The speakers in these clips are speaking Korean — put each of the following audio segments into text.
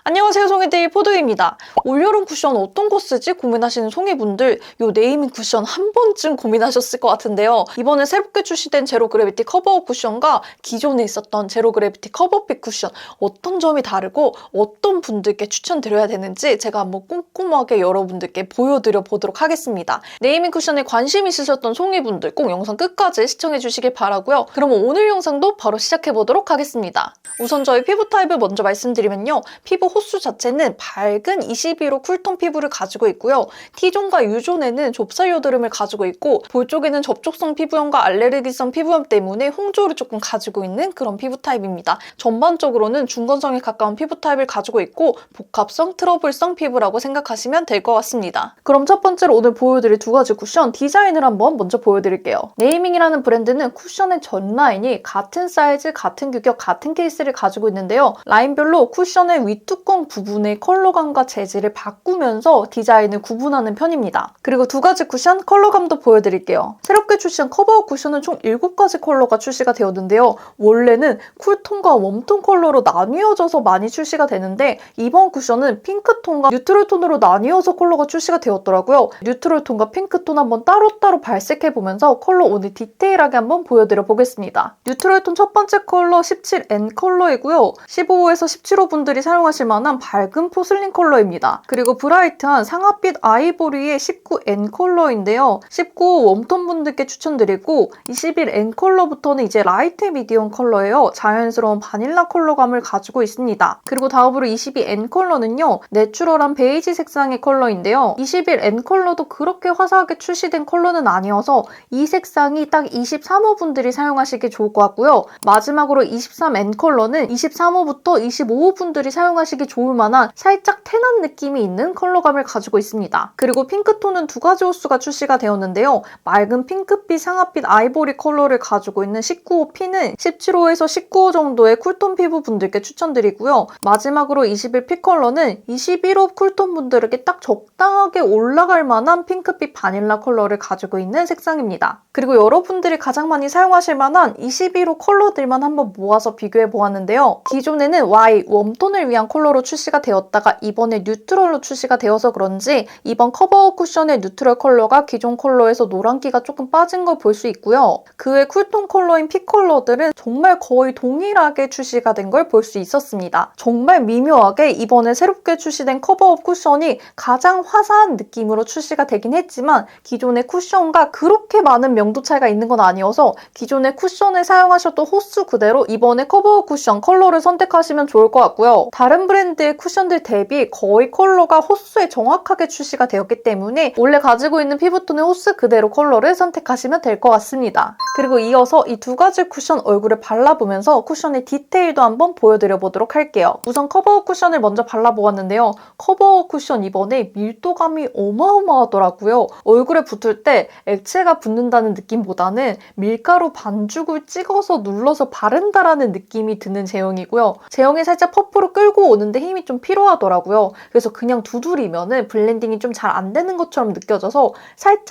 안녕하세요, 송이데이 포도입니다. 올여름 쿠션 어떤 거 쓰지 고민하시는 송이분들 요 네이밍 쿠션 한 번쯤 고민하셨을 것 같은데요. 이번에 새롭게 출시된 제로 그래비티 커버업 쿠션과 기존에 있었던 제로 그래비티 커버핏 쿠션 어떤 점이 다르고 어떤 분들께 추천드려야 되는지 제가 한번 꼼꼼하게 여러분들께 보여드려 보도록 하겠습니다. 네이밍 쿠션에 관심 있으셨던 송이분들 꼭 영상 끝까지 시청해 주시길 바라고요. 그럼 오늘 영상도 바로 시작해 보도록 하겠습니다. 우선 저희 피부 타입을 먼저 말씀드리면요. 피부 호수 자체는 밝은 22로 쿨톤 피부를 가지고 있고요. T존과 U존에는 좁쌀여드름을 가지고 있고 볼 쪽에는 접촉성 피부염과 알레르기성 피부염 때문에 홍조를 조금 가지고 있는 그런 피부 타입입니다. 전반적으로는 중건성에 가까운 피부 타입을 가지고 있고 복합성, 트러블성 피부라고 생각하시면 될 것 같습니다. 그럼 첫 번째로 오늘 보여드릴 두 가지 쿠션 디자인을 한번 먼저 보여드릴게요. 네이밍이라는 브랜드는 쿠션의 전 라인이 같은 사이즈, 같은 규격, 같은 케이스를 가지고 있는데요. 라인별로 쿠션의 윗뚜껑 부분의 컬러감과 재질을 바꾸면서 디자인을 구분하는 편입니다. 그리고 두 가지 쿠션 컬러감도 보여드릴게요. 새롭게 출시한 커버업 쿠션은 총 7가지 컬러가 출시가 되었는데요. 원래는 쿨톤과 웜톤 컬러로 나뉘어져서 많이 출시가 되는데 이번 쿠션은 핑크톤과 뉴트럴톤으로 나뉘어서 컬러가 출시가 되었더라고요. 뉴트럴톤과 핑크톤 한번 따로따로 발색해보면서 컬러 오늘 디테일하게 한번 보여드려 보겠습니다. 뉴트럴톤 첫 번째 컬러 17N 컬러이고요. 15호에서 17호 분들이 사용하실 만한 밝은 포슬린 컬러입니다. 그리고 브라이트한 상아빛 아이보리의 19N 컬러인데요. 19호 웜톤 분들께 추천드리고 21N 컬러부터는 이제 라이트 미디엄 컬러예요. 자연스러운 바닐라 컬러감을 가지고 있습니다. 그리고 다음으로 22N 컬러는요. 내추럴한 베이지 색상의 컬러인데요. 21N 컬러도 그렇게 화사하게 출시된 컬러는 아니어서 이 색상이 딱 23호 분들이 사용하시기 좋을 것 같고요. 마지막으로 23N 컬러는 23호부터 25호 분들이 사용하시기 좋을 만한 살짝 텐한 느낌이 있는 컬러감을 가지고 있습니다. 그리고 핑크톤은 두 가지 호수가 출시가 되었는데요. 맑은 핑크빛, 상아빛 아이보리 컬러를 가지고 있는 19호 P는 17호에서 19호 정도의 쿨톤 피부 분들께 추천드리고요. 마지막으로 21P 컬러는 21호 쿨톤 분들에게 딱 적당하게 올라갈 만한 핑크빛 바닐라 컬러를 가지고 있는 색상입니다. 그리고 여러분들이 가장 많이 사용하실 만한 21호 컬러들만 한번 모아서 비교해 보았는데요. 기존에는 Y, 웜톤을 위한 컬러로 출시가 되었다가 이번에 뉴트럴로 출시가 되어서 그런지 이번 커버업 쿠션의 뉴트럴 컬러가 기존 컬러에서 노란기가 조금 빠진 걸 볼 수 있고요. 그 외 쿨톤 컬러인 피 컬러들은 정말 거의 동일하게 출시가 된 걸 볼 수 있었습니다. 정말 미묘하게 이번에 새롭게 출시된 커버업 쿠션이 가장 화사한 느낌으로 출시가 되긴 했지만 기존의 쿠션과 그렇게 많은 명도 차이가 있는 건 아니어서 기존의 쿠션을 사용하셨던 호수 그대로 이번에 커버업 쿠션 컬러를 선택하시면 좋을 것 같고요. 다른 브랜드의 쿠션들 대비 거의 컬러가 호수에 정확하게 출시가 되었기 때문에 원래 가지고 있는 피부톤의 호수 그대로 컬러를 선택하시면 될 것 같습니다. 그리고 이어서 이 두 가지 쿠션 얼굴에 발라보면서 쿠션의 디테일도 한번 보여드려 보도록 할게요. 우선 커버업 쿠션을 먼저 발라보았는데요. 커버업 쿠션 이번에 밀도감이 어마어마하더라고요. 얼굴에 붙을 때 액체가 붙는다는 느낌보다는 밀가루 반죽을 찍어서 눌러서 바른다라는 느낌이 드는 제형이고요. 제형이 살짝 퍼프로 끌고 오는데 힘이 좀 필요하더라고요. 그래서 그냥 두드리면은 블렌딩이 좀 잘 안 되는 것처럼 느껴져서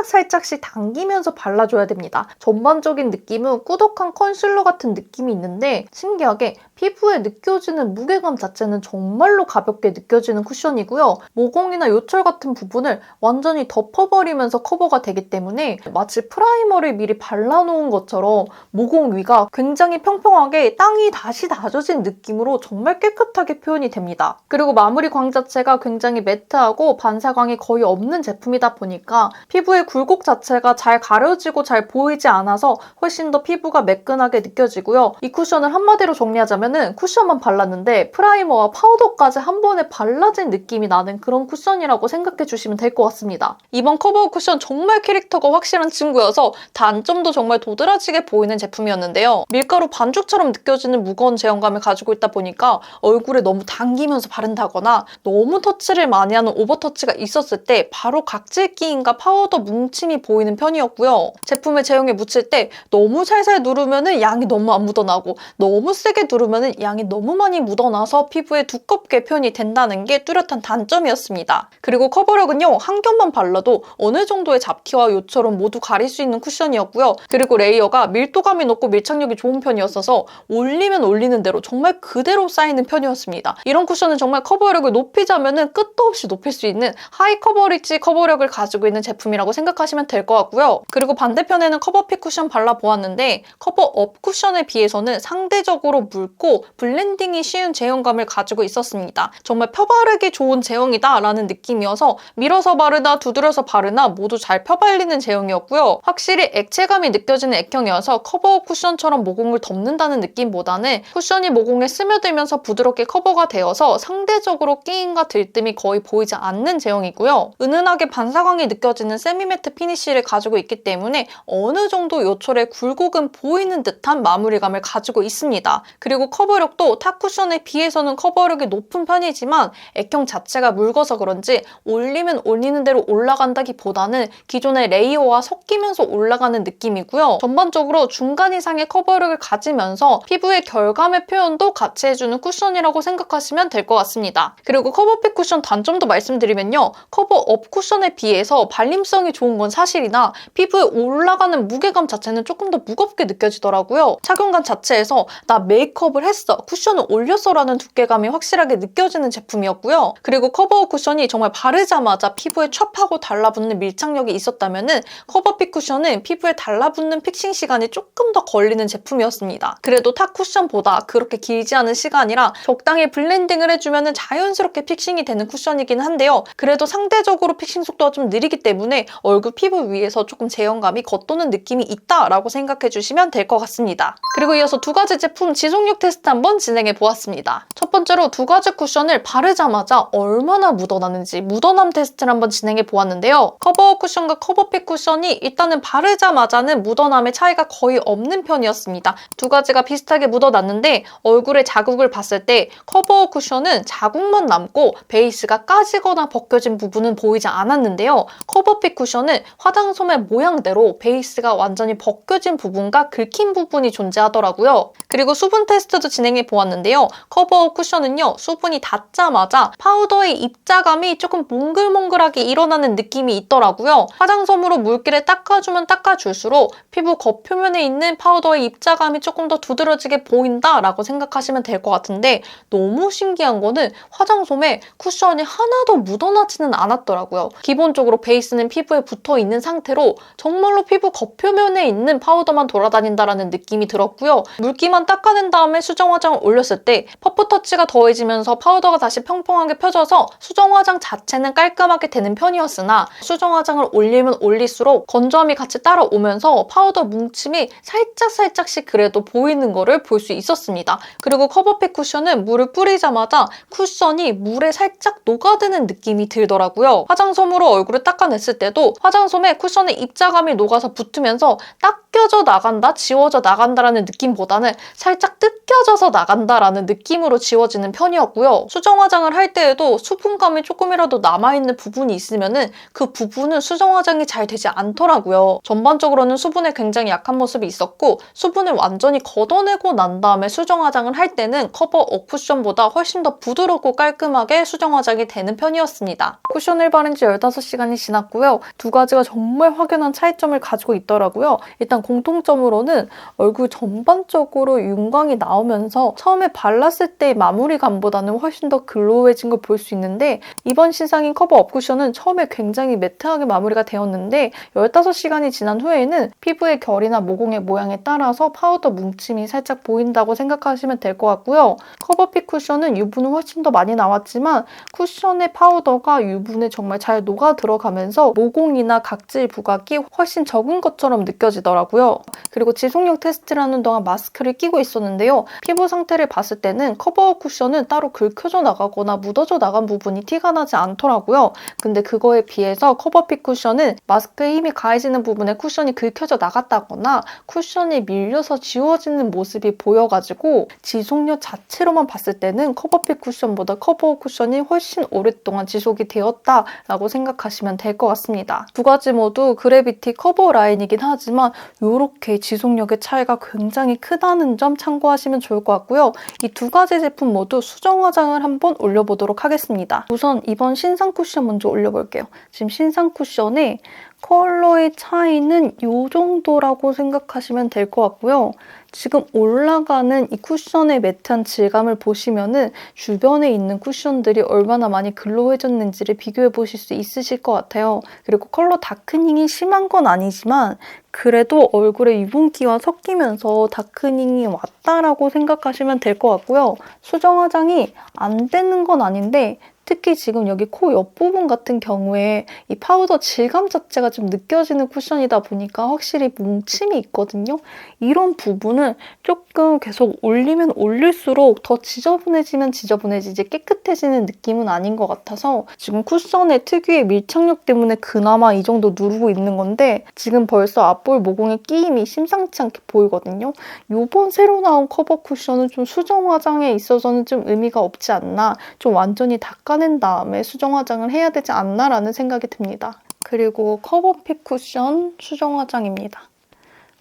살짝씩 당기면서 발라줘야 됩니다. 전반적인 느낌은 꾸덕한 컨실러 같은 느낌이 있는데 신기하게 피부에 느껴지는 무게감 자체는 정말로 가볍게 느껴지는 쿠션이고요. 모공이나 요철 같은 부분을 완전히 덮어버리면서 커버가 되기 때문에 마치 프라이머를 미리 발라놓은 것처럼 모공 위가 굉장히 평평하게 땅이 다시 다져진 느낌으로 정말 깨끗하게 표현이 됩니다. 그리고 마무리 광 자체가 굉장히 매트하고 반사광이 거의 없는 제품이다 보니까 피부의 굴곡 자체가 잘 가려지고 잘 보이지 않아서 훨씬 더 피부가 매끈하게 느껴지고요. 이 쿠션을 한마디로 정리하자면은 쿠션만 발랐는데 프라이머와 파우더까지 한 번에 발라진 느낌이 나는 그런 쿠션이라고 생각해 주시면 될 것 같습니다. 이번 커버업 쿠션 정말 캐릭터가 확실한 친구여서 단점도 정말 도드라지게 보이는 제품이었는데요. 밀가루 반죽처럼 느껴지는 무거운 제형감을 가지고 있다 보니까 얼굴에 너무 당기면서 바른다거나 너무 터치를 많이 하는 오버터치가 있었을 때 바로 각질 끼임과 파우더 뭉침이 보이는 편이었고요. 제품을 제형에 묻힐 때 너무 살살 누르면 양이 너무 안 묻어나고 너무 세게 누르면 그러면은 양이 너무 많이 묻어나서 피부에 두껍게 표현이 된다는 게 뚜렷한 단점이었습니다. 그리고 커버력은요, 한 겹만 발라도 어느 정도의 잡티와 요철은 모두 가릴 수 있는 쿠션이었고요. 그리고 레이어가 밀도감이 높고 밀착력이 좋은 편이었어서 올리면 올리는 대로 정말 그대로 쌓이는 편이었습니다. 이런 쿠션은 정말 커버력을 높이자면은 끝도 없이 높일 수 있는 하이 커버리지 커버력을 가지고 있는 제품이라고 생각하시면 될 것 같고요. 그리고 반대편에는 커버핏 쿠션 발라보았는데 커버업 쿠션에 비해서는 상대적으로 묽고 블렌딩이 쉬운 제형감을 가지고 있었습니다. 정말 펴바르기 좋은 제형이다 라는 느낌이어서 밀어서 바르나 두드려서 바르나 모두 잘 펴발리는 제형이었고요. 확실히 액체감이 느껴지는 액형이어서 커버업 쿠션처럼 모공을 덮는다는 느낌보다는 쿠션이 모공에 스며들면서 부드럽게 커버가 되어서 상대적으로 끼임과 들뜸이 거의 보이지 않는 제형이고요. 은은하게 반사광이 느껴지는 세미매트 피니쉬를 가지고 있기 때문에 어느 정도 요철의 굴곡은 보이는 듯한 마무리감을 가지고 있습니다. 그리고 커버력도 타 쿠션에 비해서는 커버력이 높은 편이지만 액형 자체가 묽어서 그런지 올리면 올리는 대로 올라간다기보다는 기존의 레이어와 섞이면서 올라가는 느낌이고요. 전반적으로 중간 이상의 커버력을 가지면서 피부의 결감의 표현도 같이 해주는 쿠션이라고 생각하시면 될 것 같습니다. 그리고 커버핏 쿠션 단점도 말씀드리면요. 커버업 쿠션에 비해서 발림성이 좋은 건 사실이나 피부에 올라가는 무게감 자체는 조금 더 무겁게 느껴지더라고요. 착용감 자체에서 나 메이크업을 했어, 쿠션을 올렸어 라는 두께감이 확실하게 느껴지는 제품이었고요. 그리고 커버업 쿠션이 정말 바르자마자 피부에 촥하고 달라붙는 밀착력이 있었다면 커버핏 쿠션은 피부에 달라붙는 픽싱 시간이 조금 더 걸리는 제품이었습니다. 그래도 타 쿠션보다 그렇게 길지 않은 시간이라 적당히 블렌딩을 해주면 자연스럽게 픽싱이 되는 쿠션이긴 한데요. 그래도 상대적으로 픽싱 속도가 좀 느리기 때문에 얼굴 피부 위에서 조금 제형감이 겉도는 느낌이 있다라고 생각해주시면 될 것 같습니다. 그리고 이어서 두 가지 제품 지속력 테스트 한번 진행해 보았습니다. 첫 번째로 두 가지 쿠션을 바르자마자 얼마나 묻어나는지 묻어남 테스트를 한번 진행해 보았는데요. 커버업 쿠션과 커버핏 쿠션이 일단은 바르자마자는 묻어남의 차이가 거의 없는 편이었습니다. 두 가지가 비슷하게 묻어났는데 얼굴에 자국을 봤을 때 커버업 쿠션은 자국만 남고 베이스가 까지거나 벗겨진 부분은 보이지 않았는데요. 커버핏 쿠션은 화장솜의 모양대로 베이스가 완전히 벗겨진 부분과 긁힌 부분이 존재하더라고요. 그리고 수분 테스트도 진행해 보았는데요. 커버업 쿠션은요, 수분이 닿자마자 파우더의 입자감이 조금 몽글몽글하게 일어나는 느낌이 있더라고요. 화장솜으로 물기를 닦아주면 닦아줄수록 피부 겉표면에 있는 파우더의 입자감이 조금 더 두드러지게 보인다라고 생각하시면 될 것 같은데 너무 신기한 거는 화장솜에 쿠션이 하나도 묻어나지는 않았더라고요. 기본적으로 베이스는 피부에 붙어있는 상태로 정말로 피부 겉표면에 있는 파우더만 돌아다닌다라는 느낌이 들었고요. 물기만 닦아낸 다음에 수정 화장을 올렸을 때 퍼프 터치가 더해지면서 파우더가 다시 평평하게 펴져서 수정 화장 자체는 깔끔하게 되는 편이었으나 수정 화장을 올리면 올릴수록 건조함이 같이 따라오면서 파우더 뭉침이 살짝씩 그래도 보이는 거를 볼 수 있었습니다. 그리고 커버핏 쿠션은 물을 뿌리자마자 쿠션이 물에 살짝 녹아드는 느낌이 들더라고요. 화장솜으로 얼굴을 닦아냈을 때도 화장솜에 쿠션의 입자감이 녹아서 붙으면서 닦여져 나간다, 지워져 나간다라는 느낌보다는 살짝 뜯겨져서 나간다라는 느낌으로 지워지는 편이었고요. 수정 화장을 할 때에도 수분감이 조금이라도 남아있는 부분이 있으면은 그 부분은 수정 화장이 잘 되지 않더라고요. 전반적으로는 수분에 굉장히 약한 모습이 있었고 수분을 완전히 걷어내고 난 다음에 수정 화장을 할 때는 커버업 쿠션보다 훨씬 더 부드럽고 깔끔하게 수정 화장이 되는 편이었습니다. 쿠션을 바른 지 15시간이 지났고요. 두 가지가 정말 확연한 차이점을 가지고 있더라고요. 일단 공통점으로는 얼굴 전반적으로 윤광이 나오면서 처음에 발랐을 때의 마무리감보다는 훨씬 더 글로우해진 걸 볼 수 있는데 이번 신상인 커버업 쿠션은 처음에 굉장히 매트하게 마무리가 되었는데 15시간이 지난 후에는 피부의 결이나 모공의 모양에 따라서 파우더 뭉침이 살짝 보인다고 생각하시면 될 것 같고요. 커버핏 쿠션은 유분은 훨씬 더 많이 나왔지만 쿠션의 파우더가 유분에 정말 잘 녹아 들어가면서 모공이나 각질 부각이 훨씬 적은 것처럼 느껴지더라고요. 그리고 지속력 테스트를 하는 동안 마스크를 끼고 있었는데요. 피부 상태를 봤을 때는 커버업 쿠션은 따로 긁혀져 나가거나 묻어져 나간 부분이 티가 나지 않더라고요. 근데 그거에 비해서 커버핏 쿠션은 마스크에 힘이 가해지는 부분에 쿠션이 긁혀져 나갔다거나 쿠션이 밀려서 지워지는 모습이 보여가지고 지속력 자체로만 봤을 때는 커버핏 쿠션보다 커버업 쿠션이 훨씬 오랫동안 지속이 되었다라고 생각하시면 될 것 같습니다. 두 가지 모두 그래비티 커버 라인이긴 하지만 이렇게 지속력의 차이가 굉장히 크다는 점 참고하시면 좋을 것 같고요. 이 두 가지 제품 모두 수정 화장을 한번 올려보도록 하겠습니다. 우선 이번 신상 쿠션 먼저 올려볼게요. 지금 신상 쿠션의 컬러의 차이는 이 정도라고 생각하시면 될 것 같고요. 지금 올라가는 이 쿠션의 매트한 질감을 보시면은 주변에 있는 쿠션들이 얼마나 많이 글로우해졌는지를 비교해 보실 수 있으실 것 같아요. 그리고 컬러 다크닝이 심한 건 아니지만 그래도 얼굴에 유분기와 섞이면서 다크닝이 왔다라고 생각하시면 될 것 같고요. 수정 화장이 안 되는 건 아닌데 특히 지금 여기 코 옆부분 같은 경우에 이 파우더 질감 자체가 좀 느껴지는 쿠션이다 보니까 확실히 뭉침이 있거든요. 이런 부분은 조금 계속 올리면 올릴수록 더 지저분해지면 지저분해지지 깨끗해지는 느낌은 아닌 것 같아서 지금 쿠션의 특유의 밀착력 때문에 그나마 이 정도 누르고 있는 건데 지금 벌써 앞볼 모공의 끼임이 심상치 않게 보이거든요. 이번 새로 나온 커버 쿠션은 좀 수정 화장에 있어서는 좀 의미가 없지 않나, 좀 완전히 닦아낸 다음에 수정 화장을 해야 되지 않나라는 생각이 듭니다. 그리고 커버핏 쿠션 수정 화장입니다.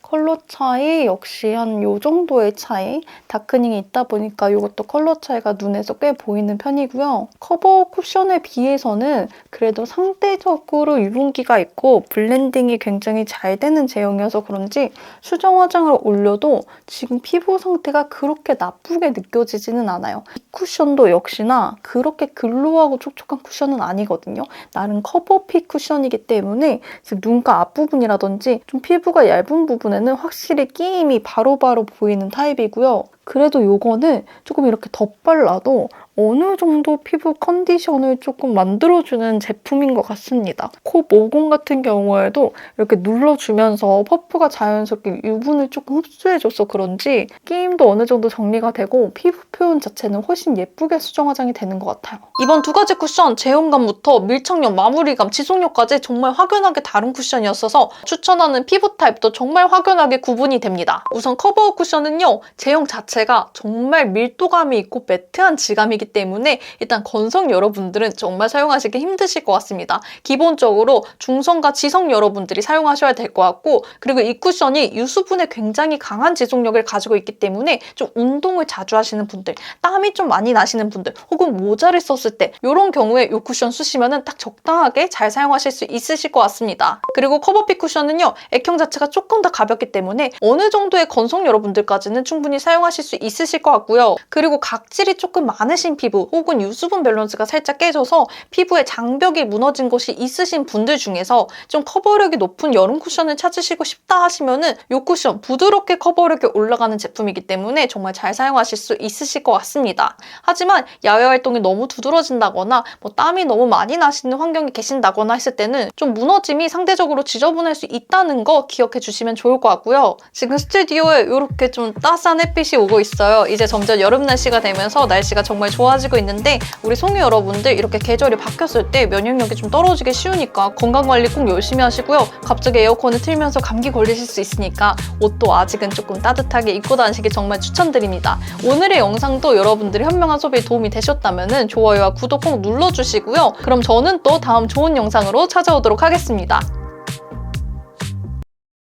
컬러 차이 역시 한 요 정도의 차이, 다크닝이 있다 보니까 이것도 컬러 차이가 눈에서 꽤 보이는 편이고요. 커버 쿠션에 비해서는 그래도 상대적으로 유분기가 있고 블렌딩이 굉장히 잘 되는 제형이어서 그런지 수정 화장을 올려도 지금 피부 상태가 그렇게 나쁘게 느껴지지는 않아요. 이 쿠션도 역시나 그렇게 글로우하고 촉촉한 쿠션은 아니거든요. 나름 커버핏 쿠션이기 때문에 지금 눈가 앞부분이라든지 좀 피부가 얇은 부분에는 확실히 끼임이 바로바로 보이는 타입이고요. 그래도 이거는 조금 이렇게 덧발라도 어느 정도 피부 컨디션을 조금 만들어주는 제품인 것 같습니다. 코 모공 같은 경우에도 이렇게 눌러주면서 퍼프가 자연스럽게 유분을 조금 흡수해줘서 그런지 끼임도 어느 정도 정리가 되고 피부 표현 자체는 훨씬 예쁘게 수정 화장이 되는 것 같아요. 이번 두 가지 쿠션 제형감부터 밀착력, 마무리감, 지속력까지 정말 확연하게 다른 쿠션이었어서 추천하는 피부 타입도 정말 확연하게 구분이 됩니다. 우선 커버 쿠션은요, 제형 자체가 정말 밀도감이 있고 매트한 질감이기 때문에 일단 건성 여러분들은 정말 사용하시기 힘드실 것 같습니다. 기본적으로 중성과 지성 여러분들이 사용하셔야 될 것 같고, 그리고 이 쿠션이 유수분에 굉장히 강한 지속력을 가지고 있기 때문에 좀 운동을 자주 하시는 분들, 땀이 좀 많이 나시는 분들, 혹은 모자를 썼을 때 이런 경우에 이 쿠션 쓰시면 딱 적당하게 잘 사용하실 수 있으실 것 같습니다. 그리고 커버핏 쿠션은요, 액형 자체가 조금 더 가볍기 때문에 어느 정도의 건성 여러분들까지는 충분히 사용하실 수 있으실 것 같고요. 그리고 각질이 조금 많으신 피부 혹은 유수분 밸런스가 살짝 깨져서 피부에 장벽이 무너진 곳이 있으신 분들 중에서 좀 커버력이 높은 여름 쿠션을 찾으시고 싶다 하시면은 이 쿠션 부드럽게 커버력이 올라가는 제품이기 때문에 정말 잘 사용하실 수 있으실 것 같습니다. 하지만 야외 활동이 너무 두드러진다거나 땀이 너무 많이 나시는 환경에 계신다거나 했을 때는 좀 무너짐이 상대적으로 지저분할 수 있다는 거 기억해 주시면 좋을 것 같고요. 지금 스튜디오에 이렇게 좀 따스한 햇빛이 오고 있어요. 이제 점점 여름 날씨가 되면서 날씨가 정말 좋아지고 있는데 우리 송이 여러분들 이렇게 계절이 바뀌었을 때 면역력이 좀 떨어지기 쉬우니까 건강관리 꼭 열심히 하시고요. 갑자기 에어컨을 틀면서 감기 걸리실 수 있으니까 옷도 아직은 조금 따뜻하게 입고 다니시기 정말 추천드립니다. 오늘의 영상도 여러분들의 현명한 소비에 도움이 되셨다면 좋아요와 구독 꼭 눌러주시고요. 그럼 저는 또 다음 좋은 영상으로 찾아오도록 하겠습니다.